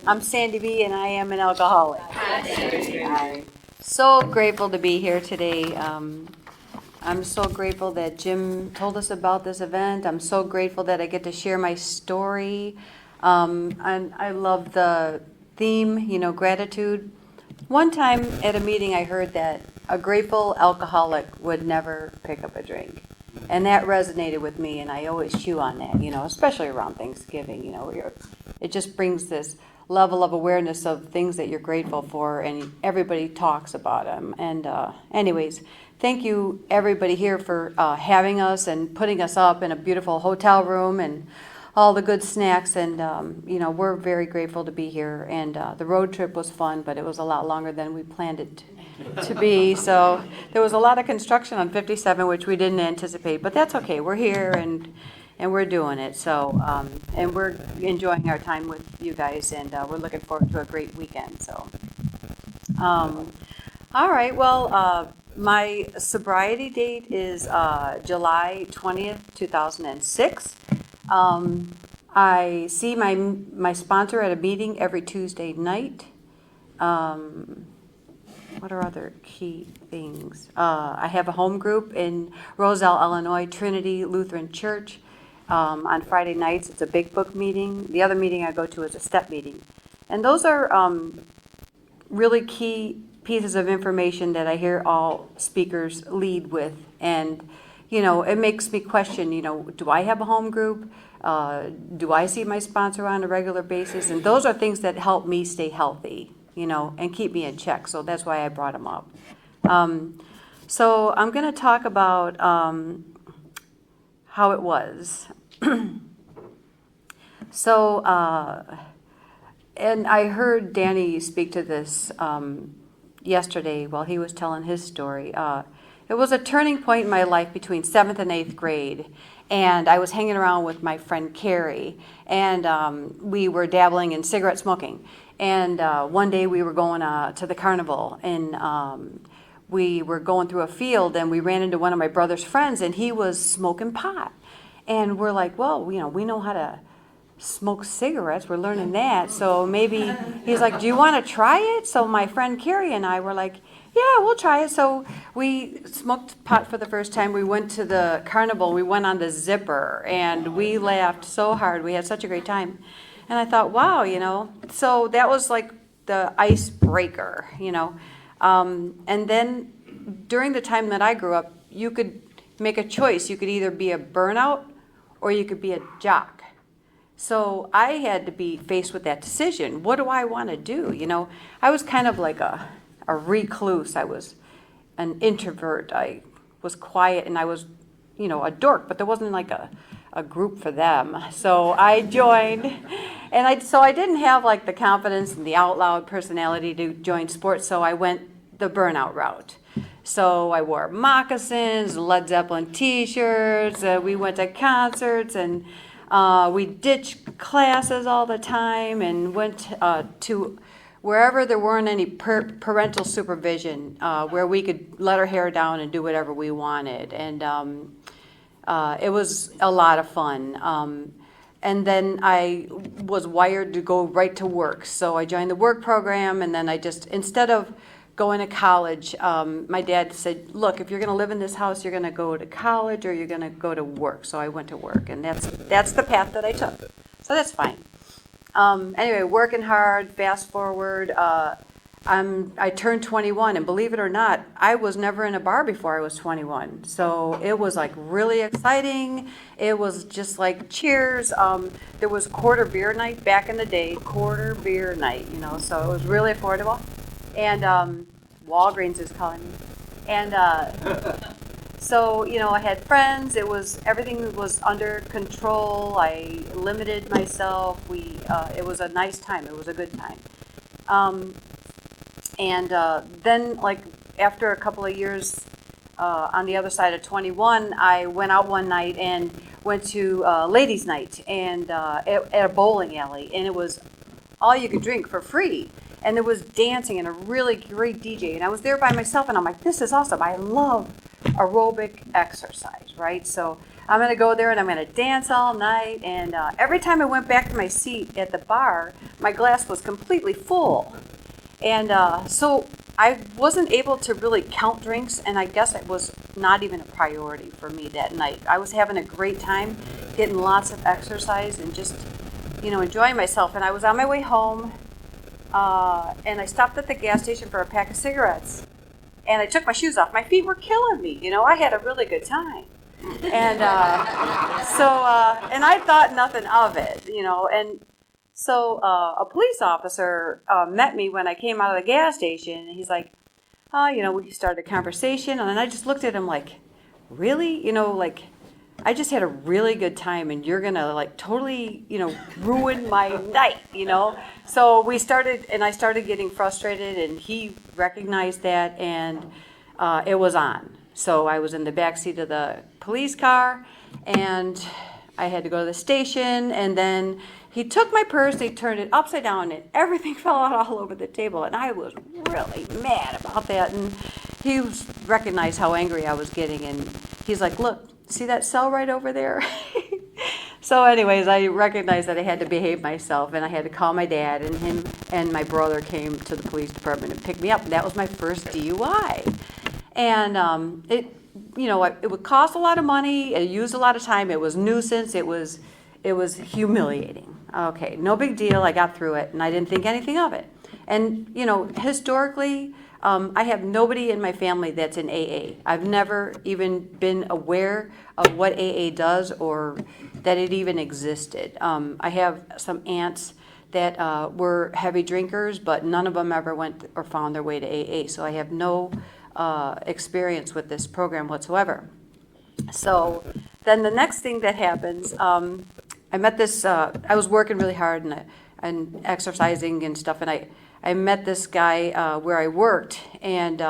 I'm Sandy B, and I am an alcoholic. I'm so grateful to be here today. I'm so grateful that Jim told us about this event. I'm so grateful that I get to share my story. And I love the theme, gratitude. One time at a meeting, I heard that a grateful alcoholic would never pick up a drink. And that resonated with me, and I always chew on that, especially around Thanksgiving, where it just brings this level of awareness of things that you're grateful for, and everybody talks about them. And anyways, thank you everybody here for having us and putting us up in a beautiful hotel room and all the good snacks. And we're very grateful to be here. And the road trip was fun, but it was a lot longer than we planned it to be. So there was a lot of construction on 57, which we didn't anticipate, but that's okay. We're here and we're doing it. So and we're enjoying our time with you guys, and we're looking forward to a great weekend. So all right, well, my sobriety date is July 20th, 2006. I see my sponsor at a meeting every Tuesday night. What are other key things? I have a home group in Roselle, Illinois, Trinity Lutheran Church. On Friday nights, it's a big book meeting. The other meeting I go to is a step meeting. And those are really key pieces of information that I hear all speakers lead with. And, it makes me question, do I have a home group? Do I see my sponsor on a regular basis? And those are things that help me stay healthy, and keep me in check. So that's why I brought them up. So I'm going to talk about how it was. So, and I heard Danny speak to this yesterday while he was telling his story. It was a turning point in my life between 7th and 8th grade. And I was hanging around with my friend Carrie, and we were dabbling in cigarette smoking. And one day we were going to the carnival, and we were going through a field, and we ran into one of my brother's friends, and he was smoking pot. And we're like, well, we know how to smoke cigarettes. We're learning that. So maybe he's like, do you want to try it? So my friend Carrie and I were like, yeah, we'll try it. So we smoked pot for the first time. We went to the carnival. We went on the zipper, and we laughed so hard. We had such a great time. And I thought, wow, so that was like the icebreaker, And then during the time that I grew up, you could make a choice. You could either be a burnout or you could be a jock. So I had to be faced with that decision. What do I want to do? I was kind of like a recluse. I was an introvert. I was quiet, and I was, a dork, but there wasn't like a group for them. So I joined, and I didn't have like the confidence and the out loud personality to join sports, so I went the burnout route. So I wore moccasins, Led Zeppelin t-shirts, we went to concerts, and we ditched classes all the time and went to wherever there weren't any parental supervision, where we could let our hair down and do whatever we wanted. And it was a lot of fun. And then I was wired to go right to work. So I joined the work program, and then instead of going to college, my dad said, look, if you're going to live in this house, you're going to go to college or you're going to go to work. So I went to work, and that's the path that I took. So that's fine. Anyway, working hard, fast forward, I turned 21, and believe it or not, I was never in a bar before I was 21. So it was like really exciting. It was just like cheers. There was quarter beer night back in the day, quarter beer night, so it was really affordable. And Walgreens is calling me. And so, I had friends. Everything was under control. I limited myself. It was a nice time. It was a good time. And then, like, after a couple of years on the other side of 21, I went out one night and went to ladies' night and at a bowling alley. And it was all you could drink for free. And there was dancing and a really great DJ. And I was there by myself, and I'm like, this is awesome. I love aerobic exercise, right? So I'm going to go there and I'm going to dance all night. And every time I went back to my seat at the bar, my glass was completely full. And so I wasn't able to really count drinks, and I guess it was not even a priority for me that night. I was having a great time, getting lots of exercise and just, enjoying myself. And I was on my way home, and I stopped at the gas station for a pack of cigarettes. And I took my shoes off. My feet were killing me. I had a really good time. And and I thought nothing of it, and so a police officer met me when I came out of the gas station, and he's like, we started a conversation, and then I just looked at him like, really? I just had a really good time, and you're going to totally, ruin my night, So we started, and I started getting frustrated, and he recognized that, and it was on. So I was in the back seat of the police car, and I had to go to the station, and then he took my purse, he turned it upside down, and everything fell out all over the table, and I was really mad about that, and he recognized how angry I was getting, and he's like, look, see that cell right over there? So anyways, I recognized that I had to behave myself, and I had to call my dad, and him and my brother came to the police department and picked me up, and that was my first DUI. And it would cost a lot of money, it used a lot of time, it was nuisance, it was humiliating. Okay, no big deal, I got through it, and I didn't think anything of it. And, historically, I have nobody in my family that's in AA. I've never even been aware of what AA does or that it even existed. I have some aunts that were heavy drinkers, but none of them ever went or found their way to AA. So I have no experience with this program whatsoever. So then the next thing that happens, I met this, I was working really hard and exercising and stuff, and I met this guy where I worked, and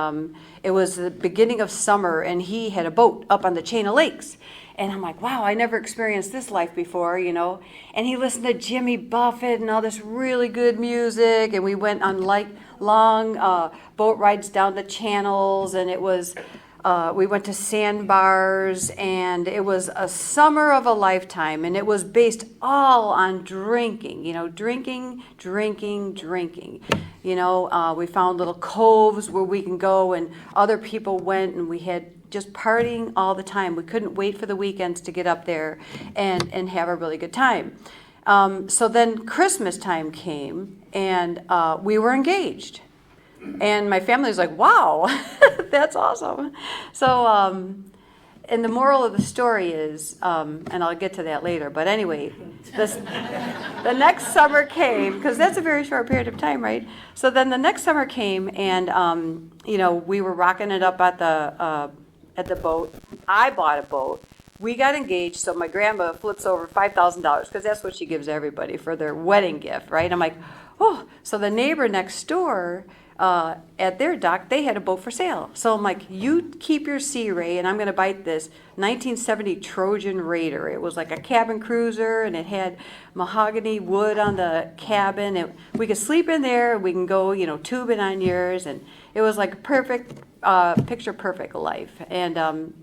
it was the beginning of summer, and he had a boat up on the chain of lakes. And I'm like, wow, I never experienced this life before, And he listened to Jimmy Buffett and all this really good music, and we went on long boat rides down the channels, and it was, we went to sandbars, and it was a summer of a lifetime, and it was based all on drinking, drinking. We found little coves where we can go, and other people went, and we had just partying all the time. We couldn't wait for the weekends to get up there and have a really good time. So then Christmas time came, and we were engaged. And my family was like, wow, that's awesome. So, and the moral of the story is, and I'll get to that later, but anyway, the next summer came, because that's a very short period of time, right? So then the next summer came, and, we were rocking it up at the boat. I bought a boat. We got engaged, so my grandma flips over $5,000, because that's what she gives everybody for their wedding gift, right? I'm like, oh, so the neighbor next door, at their dock, they had a boat for sale. So I'm like, you keep your Sea Ray, and I'm going to buy this 1970 Trojan Raider. It was like a cabin cruiser, and it had mahogany wood on the cabin. And we could sleep in there. We can go, tubing on yours. And it was like perfect, picture perfect life. And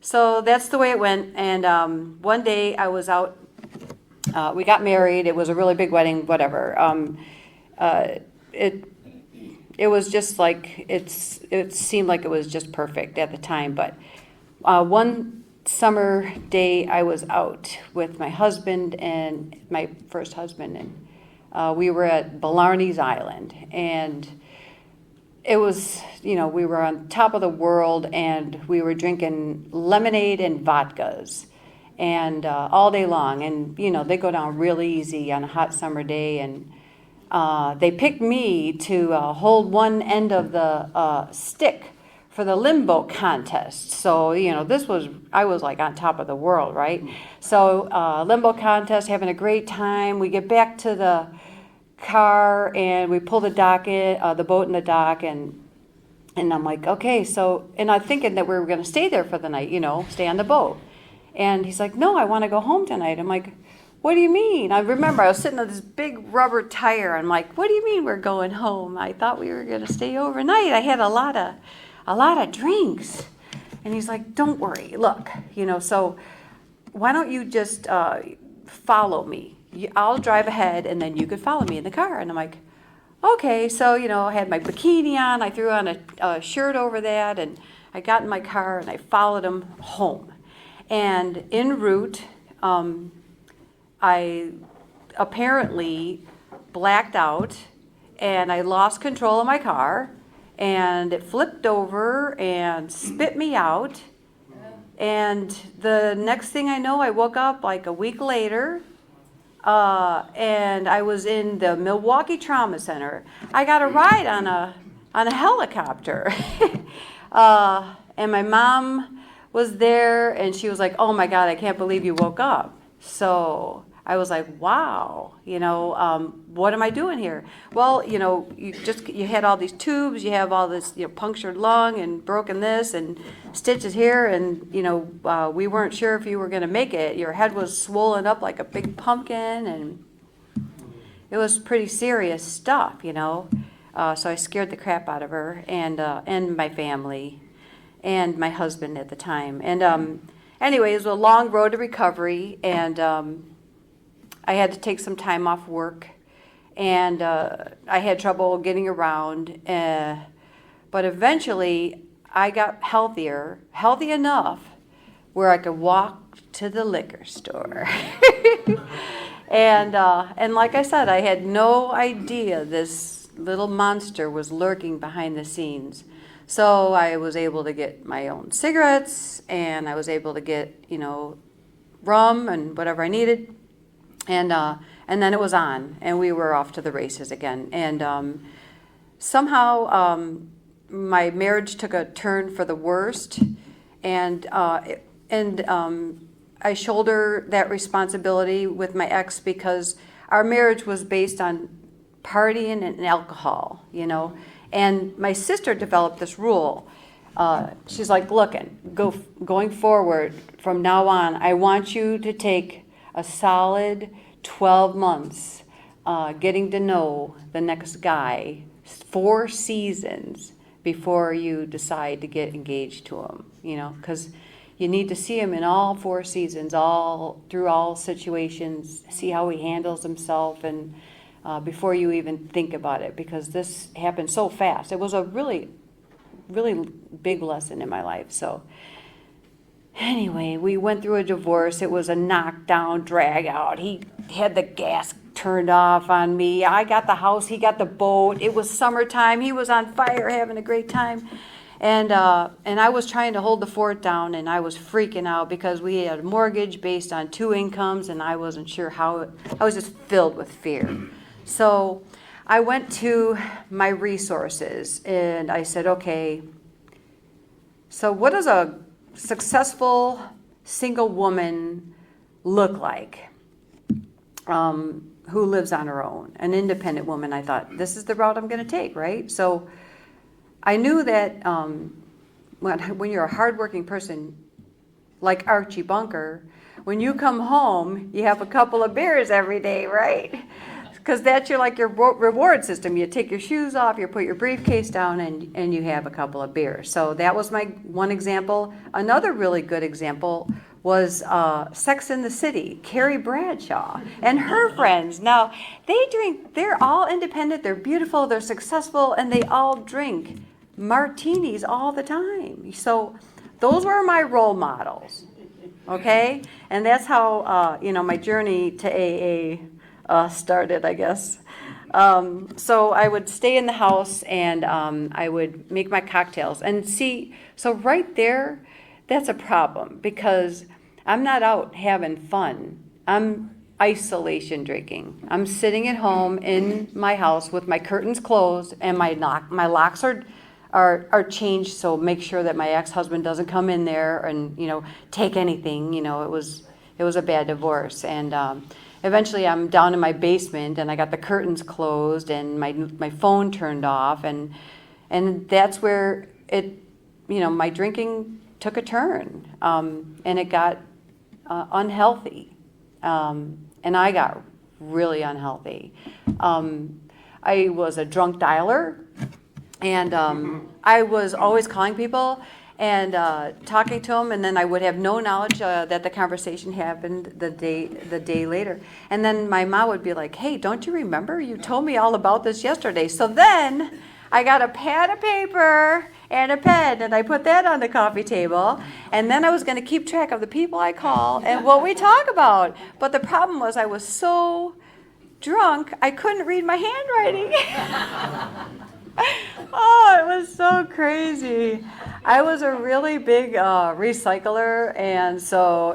so that's the way it went. And one day I was out. We got married. It was a really big wedding, whatever. It was just like, it seemed like it was just perfect at the time. But one summer day I was out with my husband and my first husband, and we were at Blarney's Island. And it was, we were on top of the world, and we were drinking lemonade and vodkas. And all day long. And, they go down real easy on a hot summer day. And they picked me to hold one end of the stick for the limbo contest. So, I was like on top of the world, right? So limbo contest, having a great time. We get back to the car, and we pull the boat in the dock, and I'm like, okay, so, and I'm thinking that we were going to stay there for the night, stay on the boat. And he's like, no, I want to go home tonight. I'm like, what do you mean? I remember I was sitting on this big rubber tire. I'm like, what do you mean we're going home? I thought we were going to stay overnight. I had a lot of drinks. And he's like, don't worry, look, so why don't you just follow me? I'll drive ahead, and then you could follow me in the car. And I'm like, okay. So, I had my bikini on. I threw on a shirt over that, and I got in my car, and I followed him home. And en route, I apparently blacked out, and I lost control of my car, and it flipped over and spit me out. And the next thing I know, I woke up like a week later, and I was in the Milwaukee Trauma Center. I got a ride on a helicopter, and my mom was there, and she was like, "Oh my God, I can't believe you woke up." So I was like, wow, what am I doing here? Well, you had all these tubes, you have all this, punctured lung and broken this and stitches here, and, we weren't sure if you were going to make it. Your head was swollen up like a big pumpkin, and it was pretty serious stuff, So I scared the crap out of her and my family and my husband at the time. And anyway, it was a long road to recovery, and I had to take some time off work, and I had trouble getting around, but eventually I got healthy enough where I could walk to the liquor store. And like I said, I had no idea this little monster was lurking behind the scenes. So I was able to get my own cigarettes, and I was able to get, rum and whatever I needed. And then it was on, and we were off to the races again. And somehow my marriage took a turn for the worst, and I shoulder that responsibility with my ex because our marriage was based on partying and alcohol, And my sister developed this rule. She's like, look, going forward from now on, I want you to take a solid 12 months getting to know the next guy, 4 seasons before you decide to get engaged to him, because you need to see him in all 4 seasons, through all situations, see how he handles himself, and before you even think about it, because this happened so fast. It was a really, really big lesson in my life. So anyway, we went through a divorce. It was a knockdown, drag out. He had the gas turned off on me. I got the house. He got the boat. It was summertime. He was on fire, having a great time. And I was trying to hold the fort down, and I was freaking out because we had a mortgage based on 2 incomes, and I wasn't sure how. I was just filled with fear. So I went to my resources, and I said, okay, so what does a successful single woman look like who lives on her own? An independent woman. I thought, this is the route I'm going to take, right? So I knew that when you're a hardworking person like Archie Bunker, when you come home, you have a couple of beers every day, right? Because that's your reward system. You take your shoes off, you put your briefcase down, and you have a couple of beers. So that was my one example. Another really good example was Sex in the City, Carrie Bradshaw and her friends. Now, they drink, they're all independent, they're beautiful, they're successful, and they all drink martinis all the time. So those were my role models, okay? And that's how, my journey to AA started, I guess. So I would stay in the house, and I would make my cocktails. And see, so right there, that's a problem, because I'm not out having fun. I'm isolation drinking. I'm sitting at home in my house with my curtains closed, and my locks are changed, so make sure that my ex-husband doesn't come in there and take anything. It was a bad divorce, and eventually I'm down in my basement, and I got the curtains closed, and my phone turned off, and that's where my drinking took a turn, and it got unhealthy, and I got really unhealthy. I was a drunk dialer, and I was always calling people, and talking to him, and then I would have no knowledge that the conversation happened the day later. And then my mom would be like, hey, don't you remember? You told me all about this yesterday. So then I got a pad of paper and a pen, and I put that on the coffee table, and then I was going to keep track of the people I call and what we talk about. But the problem was I was so drunk, I couldn't read my handwriting. Oh, it was so crazy. I was a really big recycler, and so,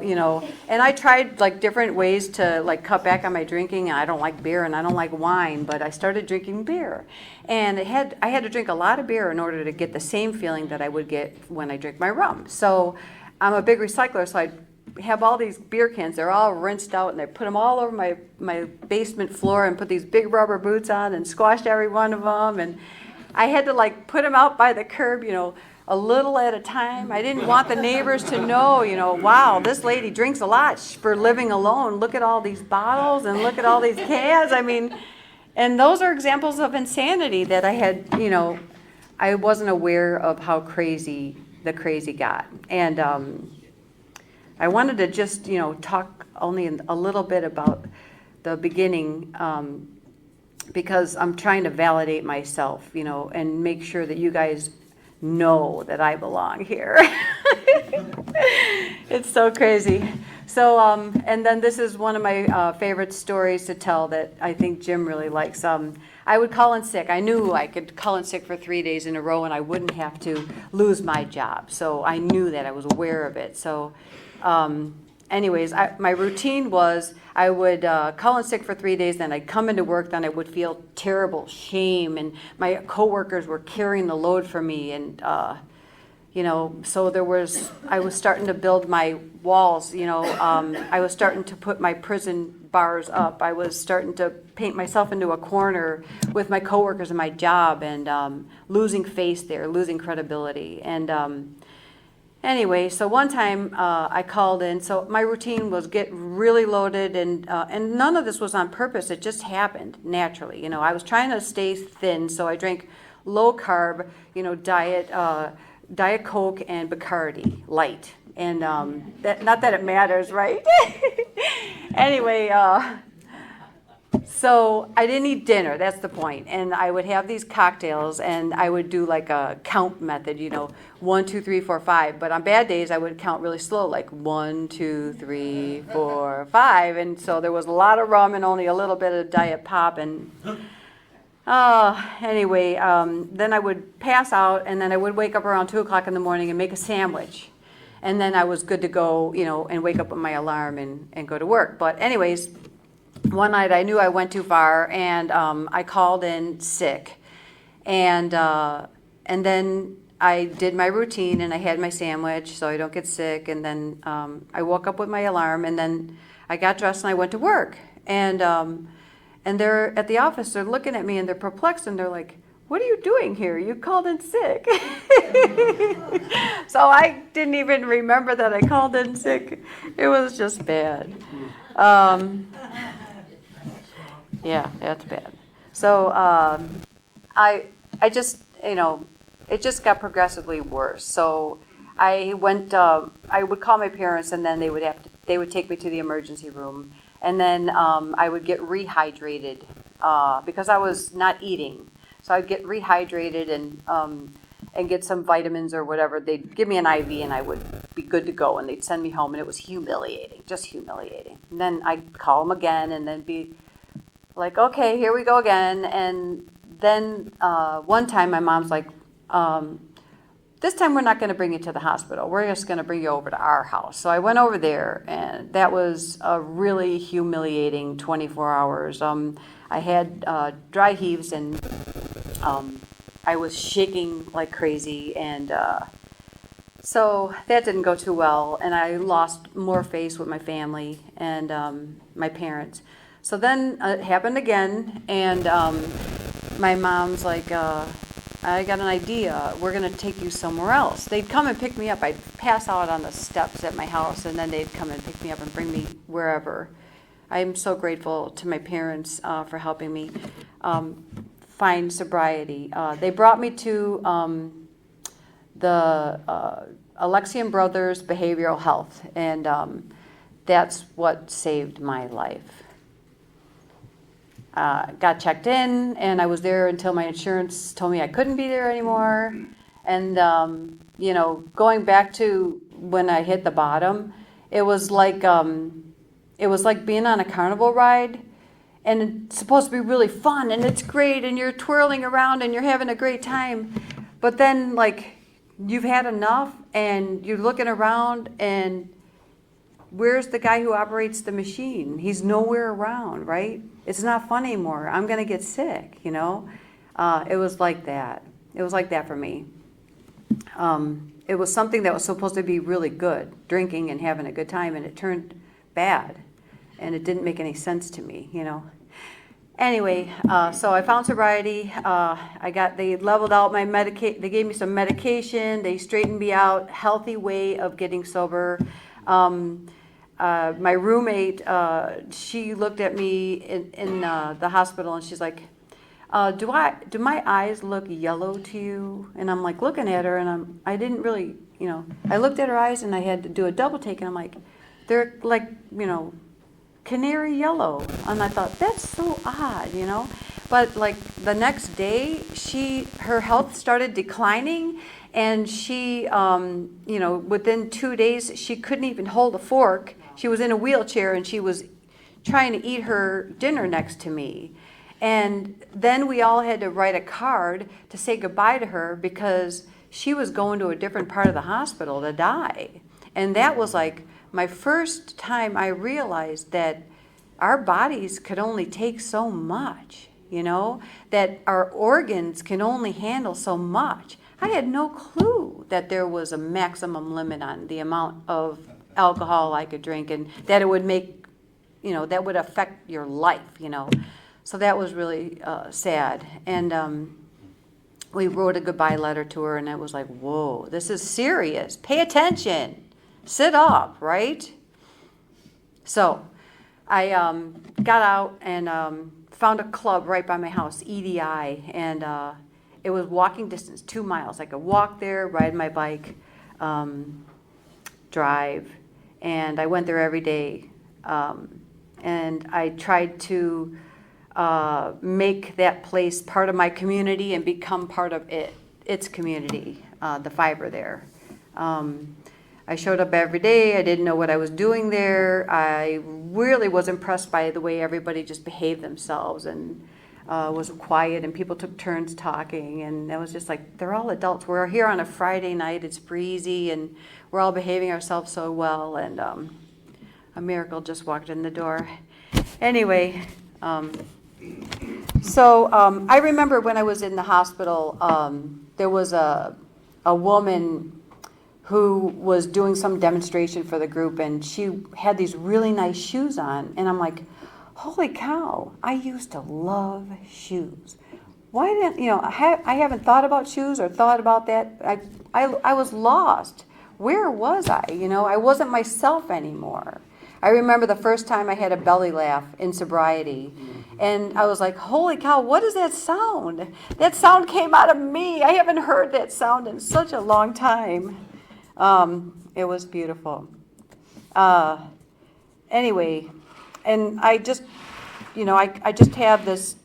and I tried like different ways to like cut back on my drinking. I don't like beer and I don't like wine, but I started drinking beer. And I had to drink a lot of beer in order to get the same feeling that I would get when I drink my rum. So I'm a big recycler, so I have all these beer cans. They're all rinsed out, and I put them all over my basement floor and put these big rubber boots on and squashed every one of them. And I had to like put them out by the curb, a little at a time. I didn't want the neighbors to know, wow, this lady drinks a lot for living alone. Look at all these bottles and look at all these cans. I mean, and those are examples of insanity that I had, I wasn't aware of how crazy the crazy got. And I wanted to just, talk only a little bit about the beginning, because I'm trying to validate myself, and make sure that you guys know that I belong here. It's so crazy. So, and then this is one of my favorite stories to tell that I think Jim really likes. I would call in sick. I knew I could call in sick for 3 days in a row and I wouldn't have to lose my job. So I knew that. I was aware of it. So anyways, my routine was I would call in sick for 3 days, then I'd come into work, then I would feel terrible shame, and my coworkers were carrying the load for me, and so I was starting to build my walls, I was starting to put my prison bars up. I was starting to paint myself into a corner with my coworkers in my job, and losing face there, losing credibility, and anyway, so one time I called in. So my routine was get really loaded, and none of this was on purpose. It just happened naturally. I was trying to stay thin, so I drank low carb, Diet Coke and Bacardi light, and not that it matters, right? Anyway. So I didn't eat dinner, that's the point. And I would have these cocktails, and I would do like a count method, 1, 2, 3, 4, 5. But on bad days, I would count really slow, like 1, 2, 3, 4, 5. And so there was a lot of rum and only a little bit of Diet Pop. And anyway, then I would pass out, and then I would wake up around 2 o'clock in the morning and make a sandwich. And then I was good to go, and wake up with my alarm and go to work. But anyways, one night I knew I went too far, and I called in sick, and then I did my routine, and I had my sandwich so I don't get sick, and then I woke up with my alarm, and then I got dressed and I went to work, and they're at the office, they're looking at me and they're perplexed, and they're like, what are you doing here? You called in sick. So I didn't even remember that I called in sick. It was just bad. Yeah, that's bad. So I just, it just got progressively worse. So I would call my parents, and then they would take me to the emergency room, and then I would get rehydrated because I was not eating. So I'd get rehydrated and get some vitamins or whatever. They'd give me an IV, and I would be good to go, and they'd send me home, and it was humiliating, just humiliating. And then I'd call them again, and then be like, okay, here we go again. And then one time my mom's like, this time we're not going to bring you to the hospital. We're just going to bring you over to our house. So I went over there, and that was a really humiliating 24 hours. I had dry heaves, and I was shaking like crazy, and so that didn't go too well, and I lost more face with my family and my parents. So then it happened again, and my mom's like, I got an idea. We're going to take you somewhere else. They'd come and pick me up. I'd pass out on the steps at my house, and then they'd come and pick me up and bring me wherever. I'm so grateful to my parents for helping me find sobriety. They brought me to the Alexian Brothers Behavioral Health, and that's what saved my life. Got checked in, and I was there until my insurance told me I couldn't be there anymore. And going back to when I hit the bottom, it was like being on a carnival ride, and it's supposed to be really fun, and it's great, and you're twirling around, and you're having a great time. But then, like, you've had enough, and you're looking around, and where's the guy who operates the machine? He's nowhere around, right? It's not fun anymore. I'm going to get sick, It was like that. It was like that for me. It was something that was supposed to be really good, drinking and having a good time, and it turned bad, and it didn't make any sense to me, Anyway, so I found sobriety. They leveled out my they gave me some medication. They straightened me out. Healthy way of getting sober. My roommate, she looked at me in the hospital, and she's like, do my eyes look yellow to you? And I'm like looking at her, and I didn't really, I looked at her eyes, and I had to do a double take, and I'm like, they're like, canary yellow. And I thought, that's so odd, But like the next day, her health started declining, and she, within 2 days, she couldn't even hold a fork. She was in a wheelchair, and she was trying to eat her dinner next to me. And then we all had to write a card to say goodbye to her because she was going to a different part of the hospital to die. And that was like my first time I realized that our bodies could only take so much, that our organs can only handle so much. I had no clue that there was a maximum limit on the amount of alcohol I could drink, and that it would make, that would affect your life, So that was really sad. And we wrote a goodbye letter to her, and it was like, whoa, this is serious. Pay attention. Sit up, right? So I got out and found a club right by my house, EDI, and it was walking distance, 2 miles. I could walk there, ride my bike, drive, and I went there every day. And I tried to make that place part of my community and become part of its community, the fiber there. I showed up every day. I didn't know what I was doing there. I really was impressed by the way everybody just behaved themselves and was quiet, and people took turns talking, and it was just like, they're all adults. We're here on a Friday night. It's breezy, and we're all behaving ourselves so well, and a miracle just walked in the door. Anyway, so I remember when I was in the hospital, there was a woman who was doing some demonstration for the group, and she had these really nice shoes on, and I'm like, holy cow, I used to love shoes. Why didn't, I haven't thought about shoes or thought about that. I was lost. Where was I? I wasn't myself anymore. I remember the first time I had a belly laugh in sobriety, and I was like, holy cow, what is that sound? That sound came out of me. I haven't heard that sound in such a long time. It was beautiful. Anyway, and I just, I just have this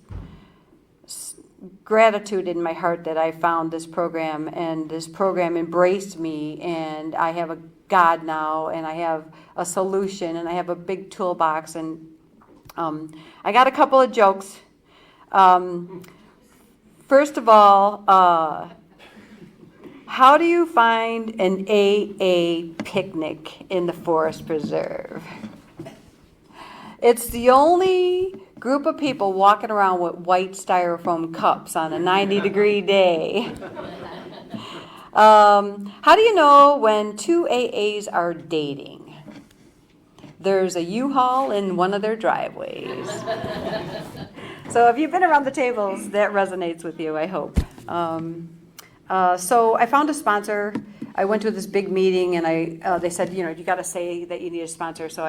gratitude in my heart that I found this program, and this program embraced me, and I have a God now, and I have a solution, and I have a big toolbox, and I got a couple of jokes. First of all, how do you find an AA picnic in the forest preserve? It's the only group of people walking around with white styrofoam cups on a 90-degree day. How do you know when two AAs are dating? There's a U-Haul in one of their driveways. So if you've been around the tables, that resonates with you, I hope. So I found a sponsor. I went to this big meeting, and they said, you got to say that you need a sponsor. So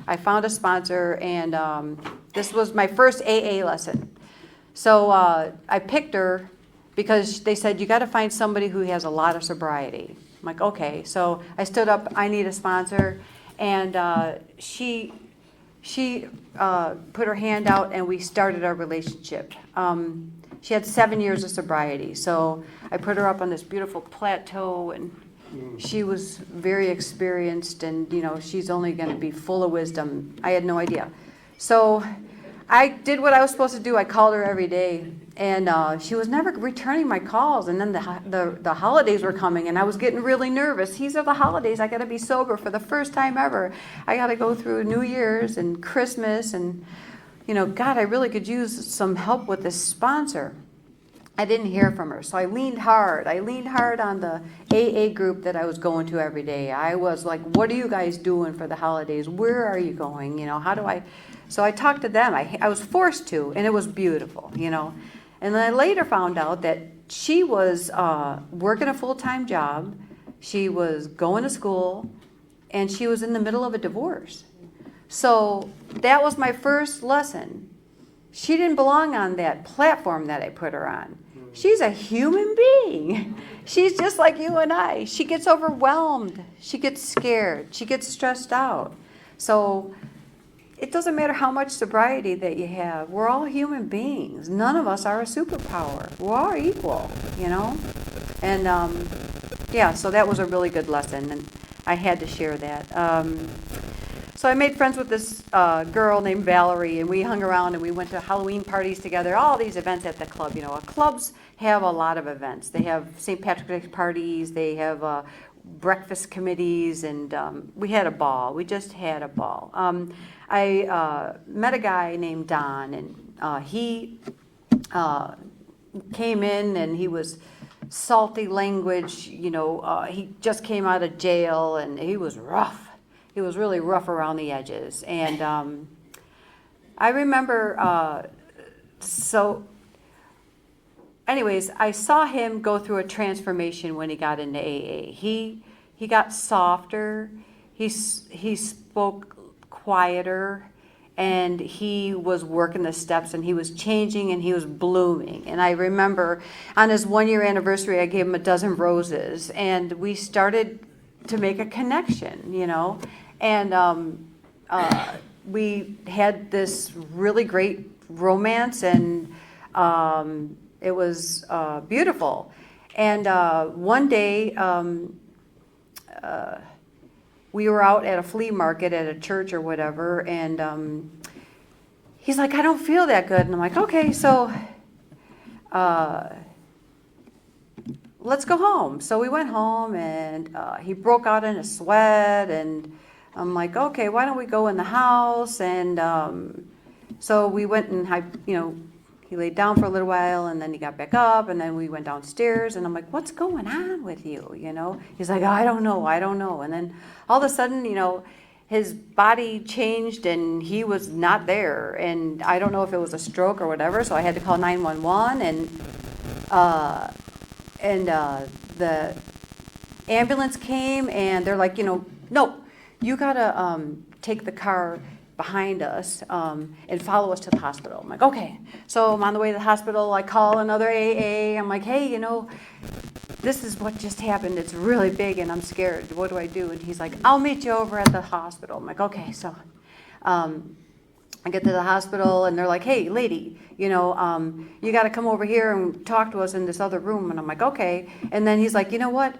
I found a sponsor, and this was my first AA lesson. So I picked her, because they said, you got to find somebody who has a lot of sobriety. I'm like, okay. So I stood up, I need a sponsor. And she put her hand out, and we started our relationship. She had 7 years of sobriety. So I put her up on this beautiful plateau, and she was very experienced, and, she's only going to be full of wisdom. I had no idea. So I did what I was supposed to do. I called her every day, and she was never returning my calls. And then the holidays were coming, and I was getting really nervous. These are the holidays. I got to be sober for the first time ever. I got to go through New Year's and Christmas, and God, I really could use some help with this sponsor. I didn't hear from her, so I leaned hard. I leaned hard on the AA group that I was going to every day. I was like, what are you guys doing for the holidays? Where are you going? How do I... So I talked to them. I was forced to, and it was beautiful, And then I later found out that she was working a full-time job. She was going to school, and she was in the middle of a divorce. So that was my first lesson. She didn't belong on that platform that I put her on. She's a human being. She's just like you and I. She gets overwhelmed. She gets scared. She gets stressed out. So it doesn't matter how much sobriety that you have. We're all human beings. None of us are a superpower. We're all equal, And so that was a really good lesson, and I had to share that. So I made friends with this girl named Valerie, and we hung around, and we went to Halloween parties together, all these events at the club. Clubs have a lot of events. They have St. Patrick's Day parties, they have breakfast committees, and we had a ball. We just had a ball. I met a guy named Don, and he came in, and he was salty language. He just came out of jail, and he was rough. He was really rough around the edges. And I remember, anyways, I saw him go through a transformation when he got into AA. He got softer, he spoke quieter, and he was working the steps, and he was changing, and he was blooming. And I remember on his 1-year anniversary, I gave him a dozen roses, and we started to make a connection, and we had this really great romance, and it was beautiful. And one day we were out at a flea market at a church or whatever, and he's like, I don't feel that good. And I'm like, okay, so let's go home. So we went home, and he broke out in a sweat, and I'm like, okay, why don't we go in the house? And so we went, and he laid down for a little while, and then he got back up, and then we went downstairs, and I'm like, what's going on with you? He's like, I don't know. And then all of a sudden, his body changed, and he was not there, and I don't know if it was a stroke or whatever, so I had to call 911, and the ambulance came, and they're like, no, you gotta take the car behind us and follow us to the hospital. I'm like, okay. So I'm on the way to the hospital. I call another AA. I'm like, hey, this is what just happened. It's really big, and I'm scared. What do I do? And he's like, I'll meet you over at the hospital. I'm like, okay. So I get to the hospital, and they're like, hey, lady, you got to come over here and talk to us in this other room. And I'm like, okay. And then he's like, you know what?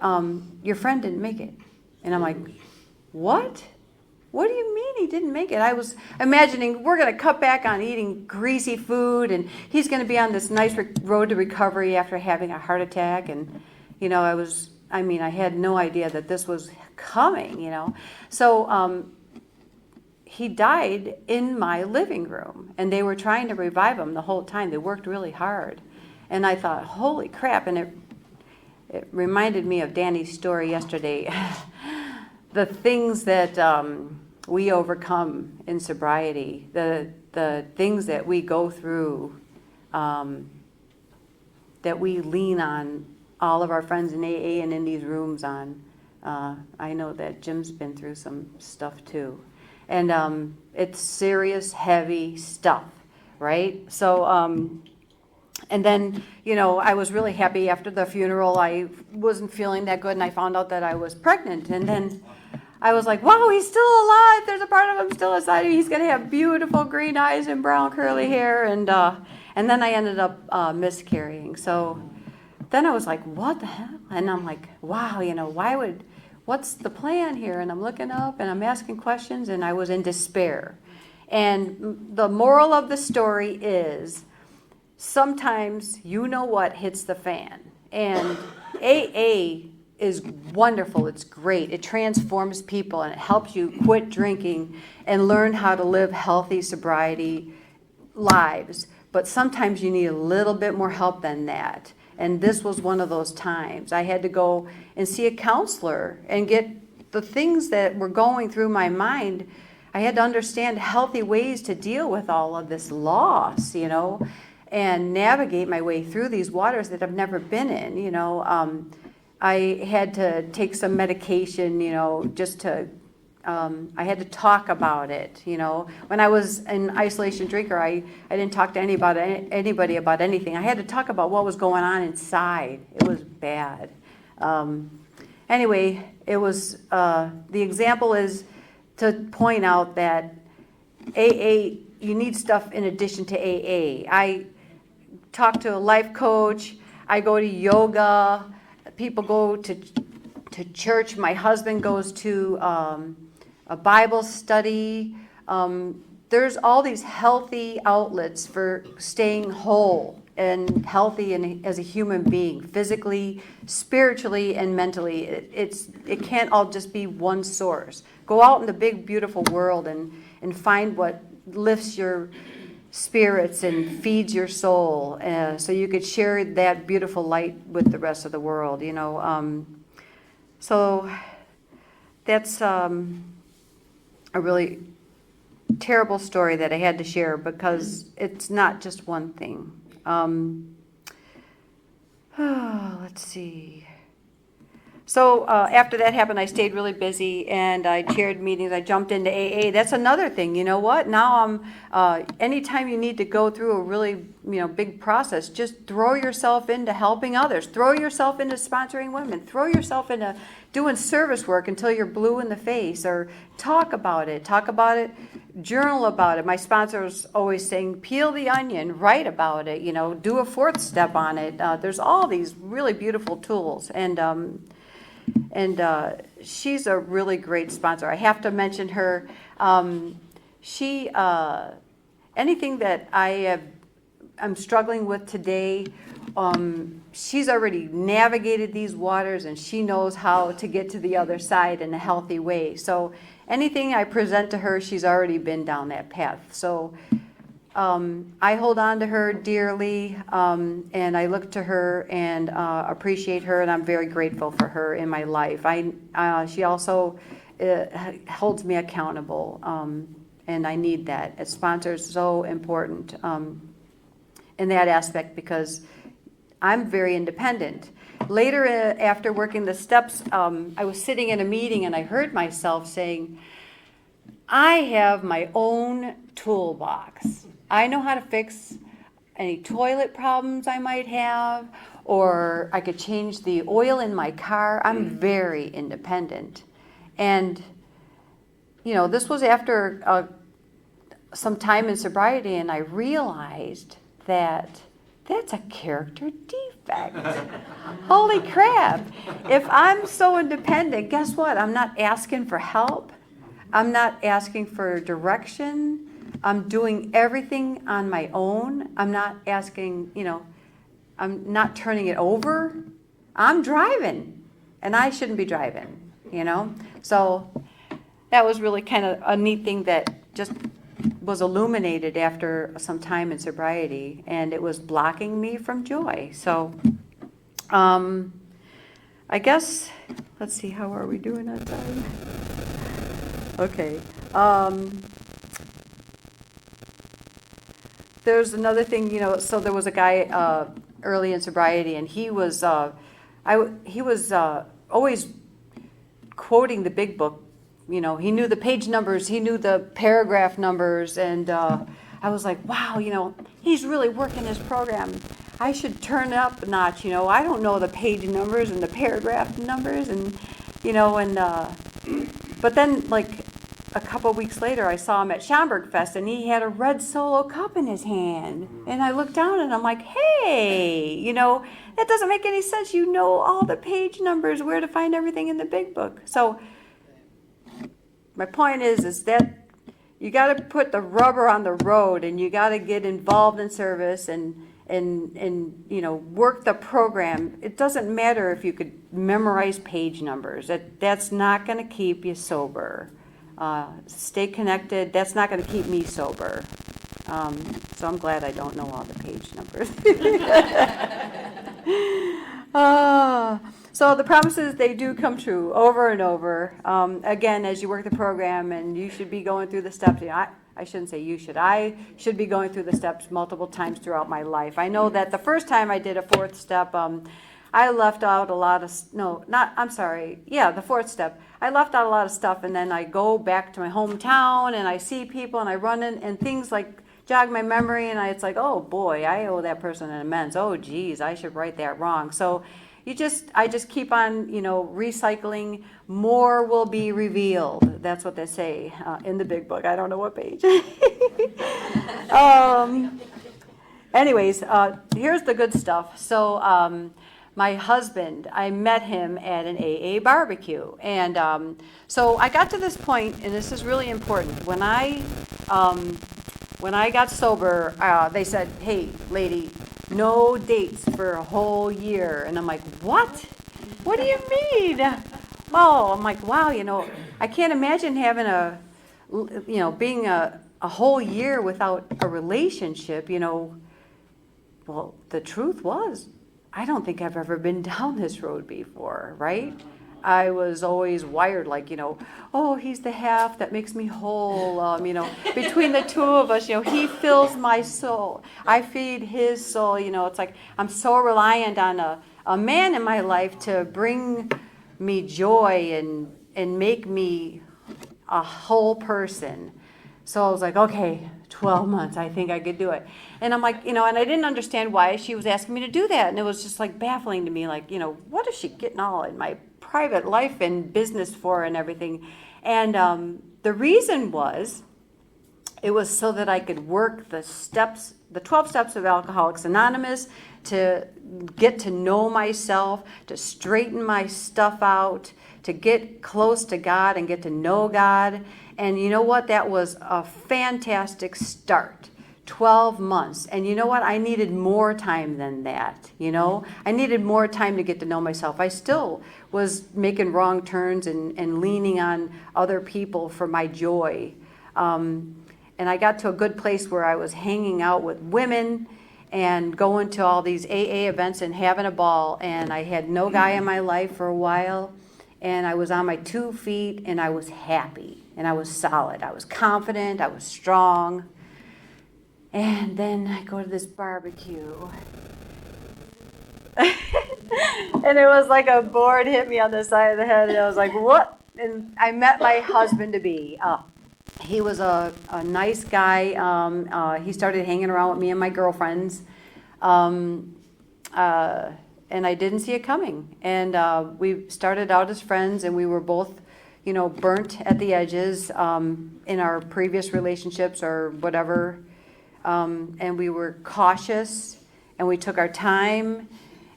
Your friend didn't make it. And I'm like, what? What do you mean he didn't make it? I was imagining we're going to cut back on eating greasy food, and he's going to be on this nice road to recovery after having a heart attack. And, I had no idea that this was coming, So he died in my living room, and they were trying to revive him the whole time. They worked really hard. And I thought, holy crap. And it reminded me of Danny's story yesterday. The things that we overcome in sobriety, the things that we go through, that we lean on all of our friends in AA and in these rooms on. I know that Jim's been through some stuff too. And it's serious, heavy stuff, right? So And then, I was really happy after the funeral. I wasn't feeling that good, and I found out that I was pregnant. And then I was like, wow, he's still alive. There's a part of him still inside of me. He's going to have beautiful green eyes and brown curly hair. And then I ended up miscarrying. So then I was like, what the hell? And I'm like, wow, what's the plan here? And I'm looking up, and I'm asking questions, and I was in despair. And the moral of the story is, sometimes what hits the fan. And AA is wonderful. It's great. It transforms people, and it helps you quit drinking and learn how to live healthy sobriety lives. But sometimes you need a little bit more help than that. And this was one of those times. I had to go and see a counselor and get the things that were going through my mind. I had to understand healthy ways to deal with all of this loss, and navigate my way through these waters that I've never been in. I had to take some medication, just to, I had to talk about it. When I was an isolation drinker, I didn't talk to anybody about anything. I had to talk about what was going on inside. It was bad. Anyway, it was, the example is to point out that AA, you need stuff in addition to AA. I talk to a life coach. I go to yoga. People go to church. My husband goes to a Bible study. There's all these healthy outlets for staying whole and healthy and as a human being, physically, spiritually, and mentally. It can't all just be one source. Go out in the big, beautiful world and find what lifts your spirits and feeds your soul, so you could share that beautiful light with the rest of the world. So that's a really terrible story that I had to share, because it's not just one thing. Let's see. So after that happened, I stayed really busy, and I chaired meetings. I jumped into AA. That's another thing. You know what? Now anytime you need to go through a really big process, just throw yourself into helping others. Throw yourself into sponsoring women. Throw yourself into doing service work until you're blue in the face, or talk about it. Journal about it. My sponsor was always saying, peel the onion, write about it. Do a fourth step on it. There's all these really beautiful tools, and she's a really great sponsor. I have to mention her. She anything that I'm struggling with today, she's already navigated these waters, and she knows how to get to the other side in a healthy way. So anything I present to her, she's already been down that path. So I hold on to her dearly, and I look to her and appreciate her, and I'm very grateful for her in my life. She also holds me accountable, and I need that. A sponsor is so important in that aspect, because I'm very independent. Later, after working the steps, I was sitting in a meeting, and I heard myself saying, I have my own toolbox. I know how to fix any toilet problems I might have, or I could change the oil in my car. I'm very independent. And, this was after some time in sobriety, and I realized that that's a character defect. Holy crap. If I'm so independent, guess what? I'm not asking for help. I'm not asking for direction. I'm doing everything on my own. I'm not asking, I'm not turning it over. I'm driving, and I shouldn't be driving, So that was really kind of a neat thing that just was illuminated after some time in sobriety, and it was blocking me from joy. So I guess, let's see, how are we doing on time? Okay. There's another thing, so there was a guy early in sobriety, and he was always quoting the big book. He knew the page numbers, he knew the paragraph numbers, and I was like, wow, he's really working his program. I should turn it up a notch, I don't know the page numbers and the paragraph numbers and, but then like a couple weeks later I saw him at Schaumburg Fest and he had a red Solo cup in his hand. And I looked down and I'm like, hey, that doesn't make any sense. You know all the page numbers, where to find everything in the big book. So my point is that you got to put the rubber on the road and you got to get involved in service and work the program. It doesn't matter if you could memorize page numbers. That's not going to keep you sober. Stay connected. That's not going to keep me sober. So I'm glad I don't know all the page numbers. So the promises, they do come true over and over. Again, as you work the program, and you should be going through the steps. I shouldn't say you should. I should be going through the steps multiple times throughout my life. I know that the first time I did a fourth step, I left out a lot of, the fourth step. I left out a lot of stuff, and then I go back to my hometown, and I see people, and I run in, and things like jog my memory, and it's like, oh boy, I owe that person an amends. Oh geez, I should right that wrong. So I just keep on, recycling. More will be revealed. That's what they say in the big book. I don't know what page. Anyways, here's the good stuff. So my husband, I met him at an AA barbecue. And so I got to this point, and this is really important. When I got sober, they said, hey, lady, no dates for a whole year. And I'm like, what? What do you mean? Oh, I'm like, wow, I can't imagine having being a whole year without a relationship, Well, the truth was, I don't think I've ever been down this road before, right? I was always wired like, oh, he's the half that makes me whole. Between the two of us, he fills my soul. I feed his soul. It's like I'm so reliant on a man in my life to bring me joy and make me a whole person. So I was like, okay, 12 months, I think I could do it. And I'm like, and I didn't understand why she was asking me to do that. And it was just like baffling to me, like, what is she getting all in my private life and business for and everything. And the reason was, it was so that I could work the 12 steps of Alcoholics Anonymous, to get to know myself, to straighten my stuff out, to get close to God and get to know God. And you know what? That was a fantastic start. 12 months. And you know what? I needed more time than that, I needed more time to get to know myself. I still was making wrong turns and leaning on other people for my joy. And I got to a good place where I was hanging out with women and going to all these AA events and having a ball. And I had no guy in my life for a while. And I was on my 2 feet, and I was happy, and I was solid. I was confident. I was strong. And then I go to this barbecue. And it was like a board hit me on the side of the head, and I was like, what? And I met my husband-to-be. He was a nice guy. He started hanging around with me and my girlfriends. And I didn't see it coming. And we started out as friends, and we were both, burnt at the edges in our previous relationships or whatever. And we were cautious, and we took our time,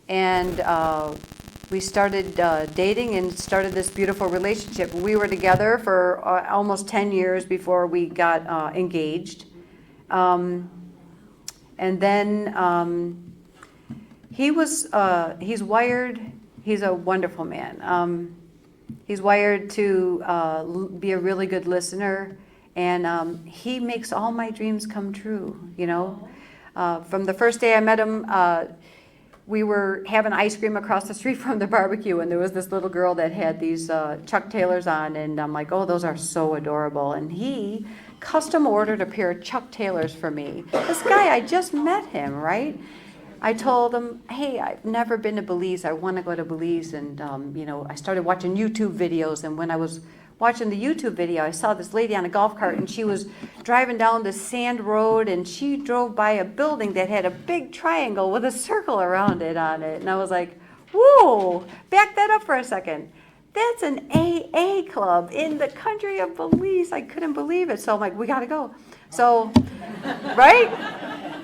and we started dating and started this beautiful relationship. We were together for almost 10 years before we got engaged. And then he's wired, he's a wonderful man. He's wired to be a really good listener, and he makes all my dreams come true, From the first day I met him, we were having ice cream across the street from the barbecue, and there was this little girl that had these Chuck Taylors on, and I'm like, oh, those are so adorable. And he custom ordered a pair of Chuck Taylors for me. This guy, I just met him, right? I told him, hey, I've never been to Belize. I want to go to Belize. And, I started watching YouTube videos. And when I was watching the YouTube video, I saw this lady on a golf cart, and she was driving down this sand road, and she drove by a building that had a big triangle with a circle around it on it. And I was like, whoa, back that up for a second. That's an AA club in the country of Belize. I couldn't believe it. So I'm like, we got to go. So, right?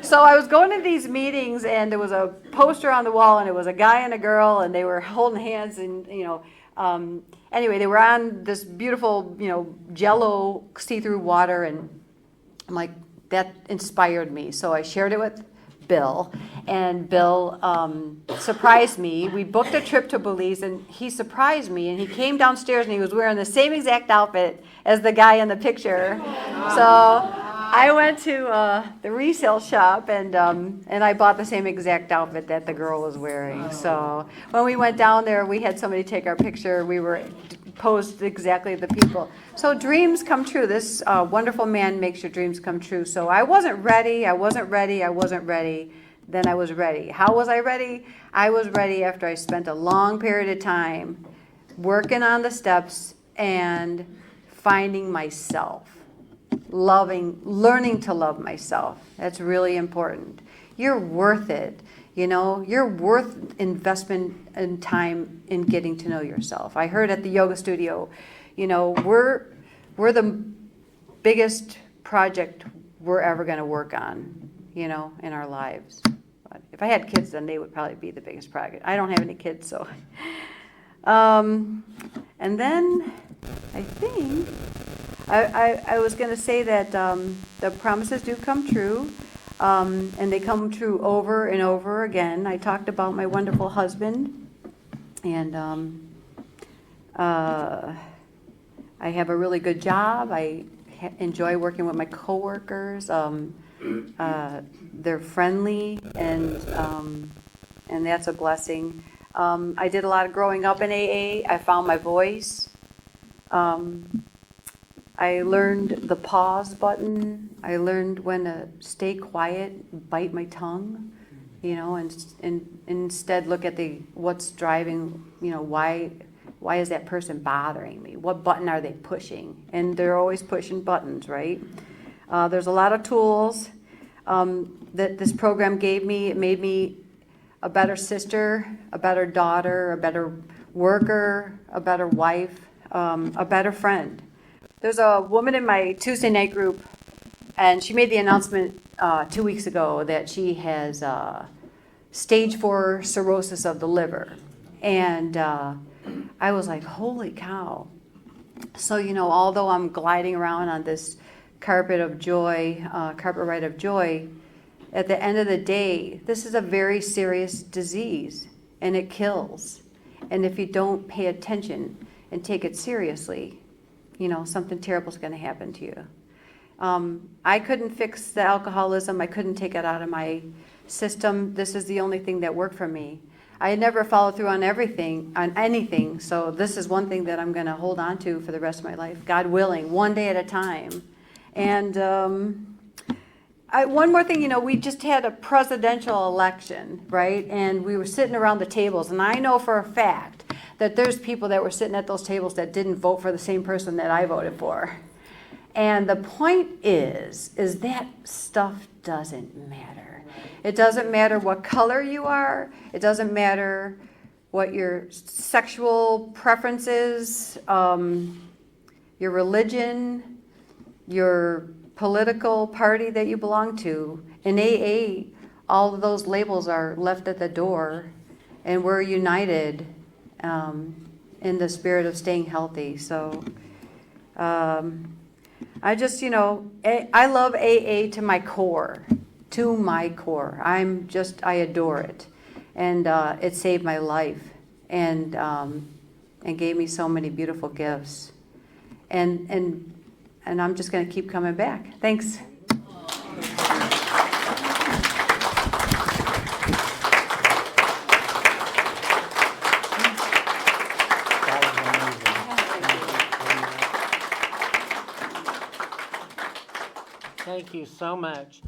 So I was going to these meetings, and there was a poster on the wall, and it was a guy and a girl, and they were holding hands, and, anyway, they were on this beautiful, jello see-through water, and I'm like, that inspired me. So I shared it with Bill, and Bill surprised me. We booked a trip to Belize, and he surprised me, and he came downstairs, and he was wearing the same exact outfit as the guy in the picture. So I went to the resale shop, and I bought the same exact outfit that the girl was wearing. So when we went down there, we had somebody take our picture. We were posed exactly the people. So dreams come true. This wonderful man makes your dreams come true. So I wasn't ready. Then I was ready. How was I ready? I was ready after I spent a long period of time working on the steps and finding myself. Learning to love myself. That's really important. You're worth it. You're worth investment in time in getting to know yourself. I heard at the yoga studio, we're the biggest project we're ever going to work on, in our lives. But if I had kids, then they would probably be the biggest project. I don't have any kids, so. And then I think I was going to say that the promises do come true, and they come true over and over again. I talked about my wonderful husband, and I have a really good job. I enjoy working with my coworkers. They're friendly, and that's a blessing. I did a lot of growing up in AA. I found my voice. I learned the pause button. I learned when to stay quiet, bite my tongue, and instead look at what's driving, why is that person bothering me? What button are they pushing? And they're always pushing buttons, right? There's a lot of tools that this program gave me. It made me a better sister, a better daughter, a better worker, a better wife, a better friend. There's a woman in my Tuesday night group, and she made the announcement 2 weeks ago that she has stage 4 cirrhosis of the liver. And I was like, holy cow. So, although I'm gliding around on this carpet ride of joy, at the end of the day, this is a very serious disease, and it kills. And if you don't pay attention and take it seriously, something terrible is going to happen to you. I couldn't fix the alcoholism. I couldn't take it out of my system. This is the only thing that worked for me. I had never followed through on anything. So this is one thing that I'm going to hold on to for the rest of my life, God willing, one day at a time. And one more thing, we just had a presidential election, right? And we were sitting around the tables, and I know for a fact that there's people that were sitting at those tables that didn't vote for the same person that I voted for. And the point is that stuff doesn't matter. It doesn't matter what color you are. It doesn't matter what your sexual preference is, your religion, your political party that you belong to. In AA, all of those labels are left at the door, and we're united in the spirit of staying healthy. So I just, I love AA to my core. I adore it. And it saved my life and gave me so many beautiful gifts. And I'm just going to keep coming back. Thanks. Thank you so much.